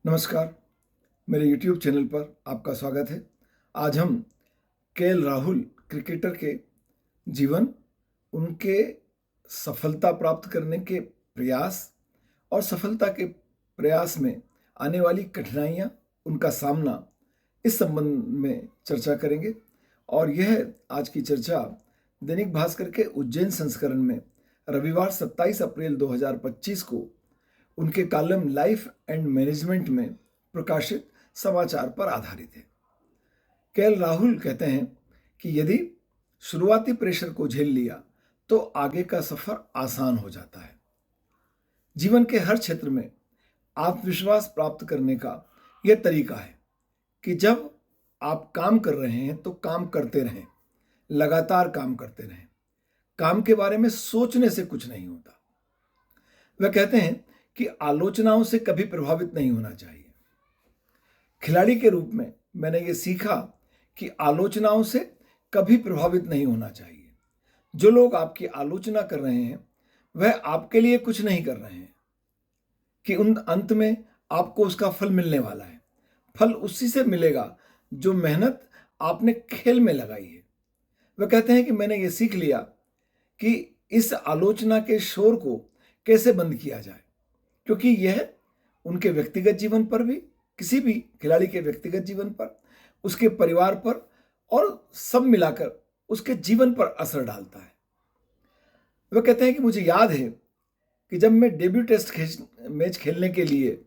नमस्कार, मेरे YouTube channel पर आपका स्वागत है। आज हम केएल राहुल क्रिकेटर के जीवन, उनके सफलता प्राप्त करने के प्रयास और सफलता के प्रयास में आने वाली कठिनाइयाँ, उनका सामना, इस संबंध में चर्चा करेंगे। और यह आज की चर्चा दैनिक भास्कर के उज्जैन संस्करण में रविवार 27 अप्रैल 2025 को उनके कॉलम लाइफ एंड मैनेजमेंट में प्रकाशित समाचार पर आधारित है। केएल राहुल कहते हैं कि यदि शुरुआती प्रेशर को झेल लिया तो आगे का सफर आसान हो जाता है। जीवन के हर क्षेत्र में आत्मविश्वास प्राप्त करने का यह तरीका है कि जब आप काम कर रहे हैं तो काम करते रहें, लगातार काम करते रहें। काम के बारे में सोचने से कुछ नहीं होता। वह कहते हैं कि आलोचनाओं से कभी प्रभावित नहीं होना चाहिए। खिलाड़ी के रूप में मैंने ये सीखा कि आलोचनाओं से कभी प्रभावित नहीं होना चाहिए। जो लोग आपकी आलोचना कर रहे हैं वह आपके लिए कुछ नहीं कर रहे हैं कि उन अंत में आपको उसका फल मिलने वाला है। फल उसी से मिलेगा जो मेहनत आपने खेल में लगाई है। वह कहते हैं कि मैंने ये सीख लिया कि इस आलोचना के शोर को कैसे बंद किया जाए, क्योंकि यह उनके व्यक्तिगत जीवन पर भी, किसी भी खिलाड़ी के व्यक्तिगत जीवन पर, उसके परिवार पर और सब मिलाकर उसके जीवन पर असर डालता है। वह कहते हैं कि मुझे याद है कि जब मैं डेब्यू टेस्ट मैच खेलने के लिए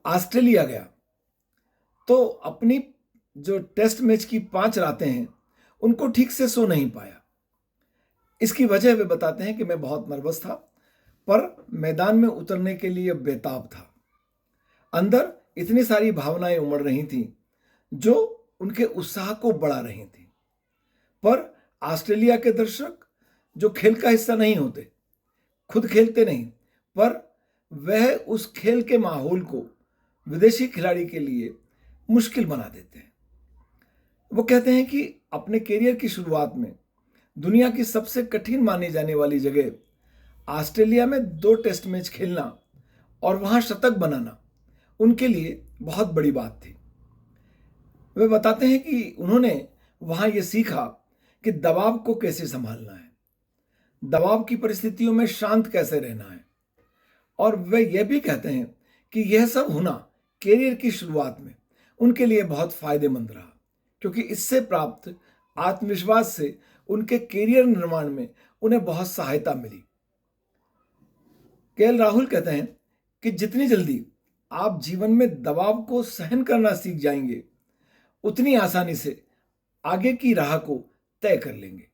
ऑस्ट्रेलिया गया तो अपनी जो टेस्ट मैच की 5 रातें हैं उनको ठीक से सो नहीं पाया। इसकी वजह वे बताते हैं कि मैं बहुत नर्वस था, पर मैदान में उतरने के लिए बेताब था। अंदर इतनी सारी भावनाएं उमड़ रही थीं जो उनके उत्साह को बढ़ा रही थीं। पर ऑस्ट्रेलिया के दर्शक, जो खेल का हिस्सा नहीं होते, खुद खेलते नहीं, पर वह उस खेल के माहौल को विदेशी खिलाड़ी के लिए मुश्किल बना देते हैं। वो कहते हैं कि अपने करियर की शुरुआत में दुनिया की सबसे कठिन मानी जाने वाली जगह ऑस्ट्रेलिया में 2 टेस्ट मैच खेलना और वहां शतक बनाना उनके लिए बहुत बड़ी बात थी। वे बताते हैं कि उन्होंने वहां ये सीखा कि दबाव को कैसे संभालना है, दबाव की परिस्थितियों में शांत कैसे रहना है। और वे ये भी कहते हैं कि यह सब होना करियर की शुरुआत में उनके लिए बहुत फायदेमंद रहा, क्योंकि इससे प्राप्त आत्मविश्वास से उनके करियर निर्माण में उन्हें बहुत सहायता मिली। केएल राहुल कहते हैं कि जितनी जल्दी आप जीवन में दबाव को सहन करना सीख जाएंगे, उतनी आसानी से आगे की राह को तय कर लेंगे,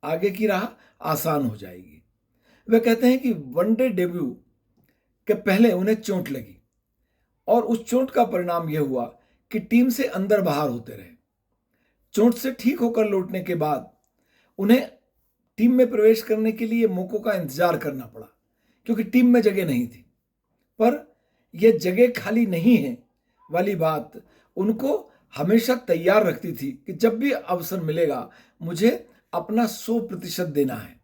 आगे की राह आसान हो जाएगी। वे कहते हैं कि वनडे डेब्यू के पहले उन्हें चोट लगी और उस चोट का परिणाम यह हुआ कि टीम से अंदर बाहर होते रहे। चोट से ठीक होकर लौटने के बाद उन्हें टीम में प्रवेश करने के लिए मौकों का इंतजार करना पड़ा, क्योंकि टीम में जगह नहीं थी। पर यह जगह खाली नहीं है वाली बात उनको हमेशा तैयार रखती थी कि जब भी अवसर मिलेगा मुझे अपना 100% देना है।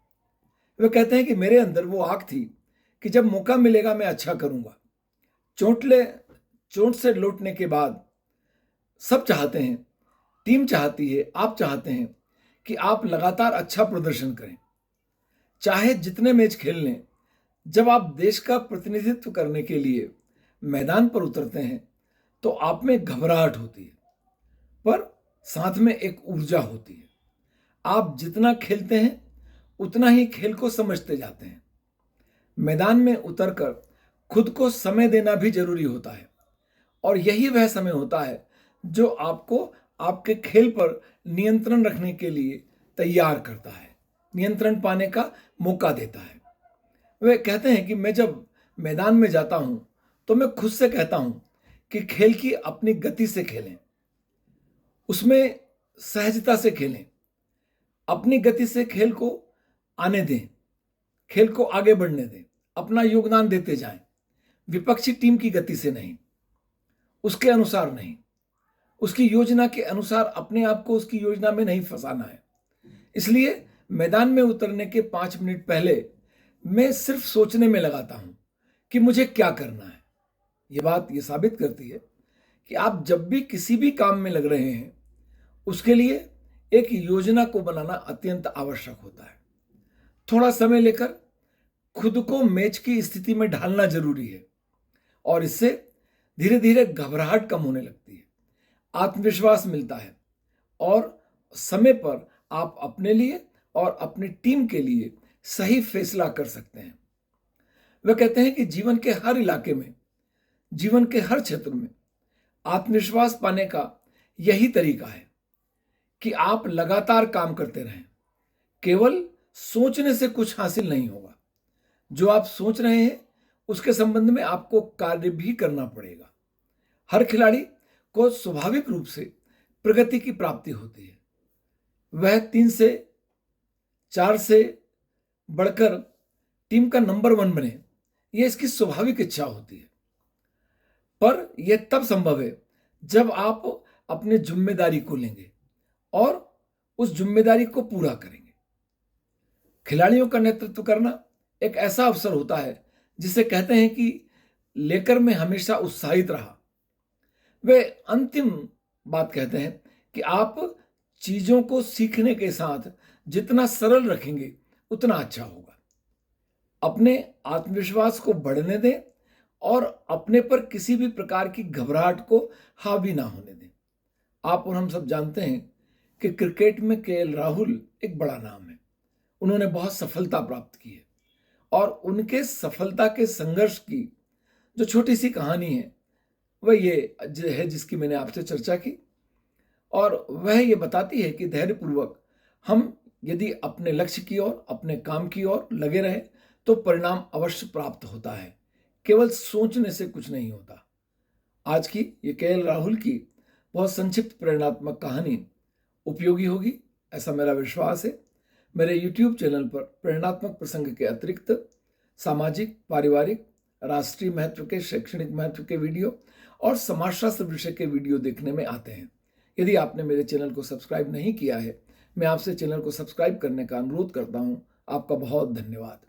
वे कहते हैं कि मेरे अंदर वो आग थी कि जब मौका मिलेगा मैं अच्छा करूंगा। चोट से लौटने के बाद सब चाहते हैं, टीम चाहती है, आप चाहते हैं कि आप लगातार अच्छा प्रदर्शन करें, चाहे जितने मैच खेल लें। जब आप देश का प्रतिनिधित्व करने के लिए मैदान पर उतरते हैं तो आप में घबराहट होती है, पर साथ में एक ऊर्जा होती है। आप जितना खेलते हैं उतना ही खेल को समझते जाते हैं। मैदान में उतरकर खुद को समय देना भी जरूरी होता है, और यही वह समय होता है जो आपको आपके खेल पर नियंत्रण रखने के लिए तैयार करता है, नियंत्रण पाने का मौका देता है। वे कहते हैं कि मैं जब मैदान में जाता हूं तो मैं खुद से कहता हूं कि खेल की अपनी गति से खेलें, उसमें सहजता से खेलें, अपनी गति से खेल को आने दें, खेल को आगे बढ़ने दें, अपना योगदान देते जाएं, विपक्षी टीम की गति से नहीं, उसके अनुसार नहीं, उसकी योजना के अनुसार अपने आप को उसकी योजना में नहीं फंसाना है। इसलिए मैदान में उतरने के 5 मिनट पहले मैं सिर्फ सोचने में लगाता हूं कि मुझे क्या करना है, ये बात ये साबित करती है कि आप जब भी किसी भी काम में लग रहे हैं उसके लिए एक योजना को बनाना अत्यंत आवश्यक होता है। थोड़ा समय लेकर खुद को मैच की स्थिति में ढालना जरूरी है और इससे धीरे धीरे घबराहट कम होने लगती है, आत्मविश्वास मिलता है और समय पर आप अपने लिए और अपनी टीम के लिए सही फैसला कर सकते हैं। वे कहते हैं कि जीवन के हर इलाके में, जीवन के हर क्षेत्र में आत्मविश्वास पाने का यही तरीका है कि आप लगातार काम करते रहें। केवल सोचने से कुछ हासिल नहीं होगा। जो आप सोच रहे हैं उसके संबंध में आपको कार्य भी करना पड़ेगा। हर खिलाड़ी को स्वाभाविक रूप से प्रगति की प्राप्ति होती है। वह 3 से 4 से बढ़कर टीम का नंबर 1 बने, यह इसकी स्वाभाविक इच्छा होती है। पर यह तब संभव है जब आप अपनी जिम्मेदारी को लेंगे और उस जिम्मेदारी को पूरा करेंगे। खिलाड़ियों का नेतृत्व करना एक ऐसा अवसर होता है जिसे कहते हैं कि लेकर मैं हमेशा उत्साहित रहा। वे अंतिम बात कहते हैं कि आप चीजों को सीखने के साथ जितना सरल रखेंगे उतना अच्छा होगा। अपने आत्मविश्वास को बढ़ने दें और अपने पर किसी भी प्रकार की घबराहट को हावी ना होने दें। आप और हम सब जानते हैं कि क्रिकेट में केएल राहुल एक बड़ा नाम है। उन्होंने बहुत सफलता प्राप्त की है और उनके सफलता के संघर्ष की जो छोटी सी कहानी है वह ये है जिसकी मैंने आपसे चर्चा की, और वह ये बताती है कि धैर्यपूर्वक हम यदि अपने लक्ष्य की ओर, अपने काम की ओर लगे रहे तो परिणाम अवश्य प्राप्त होता है। केवल सोचने से कुछ नहीं होता। आज की ये केएल राहुल की बहुत संक्षिप्त प्रेरणात्मक कहानी उपयोगी होगी, ऐसा मेरा विश्वास है। मेरे YouTube चैनल पर प्रेरणात्मक प्रसंग के अतिरिक्त सामाजिक, पारिवारिक, राष्ट्रीय महत्व के, शैक्षणिक महत्व के वीडियो और समाजशास्त्र विषय के वीडियो देखने में आते हैं। यदि आपने मेरे चैनल को सब्सक्राइब नहीं किया है, मैं आपसे चैनल को सब्सक्राइब करने का अनुरोध करता हूं। आपका बहुत धन्यवाद।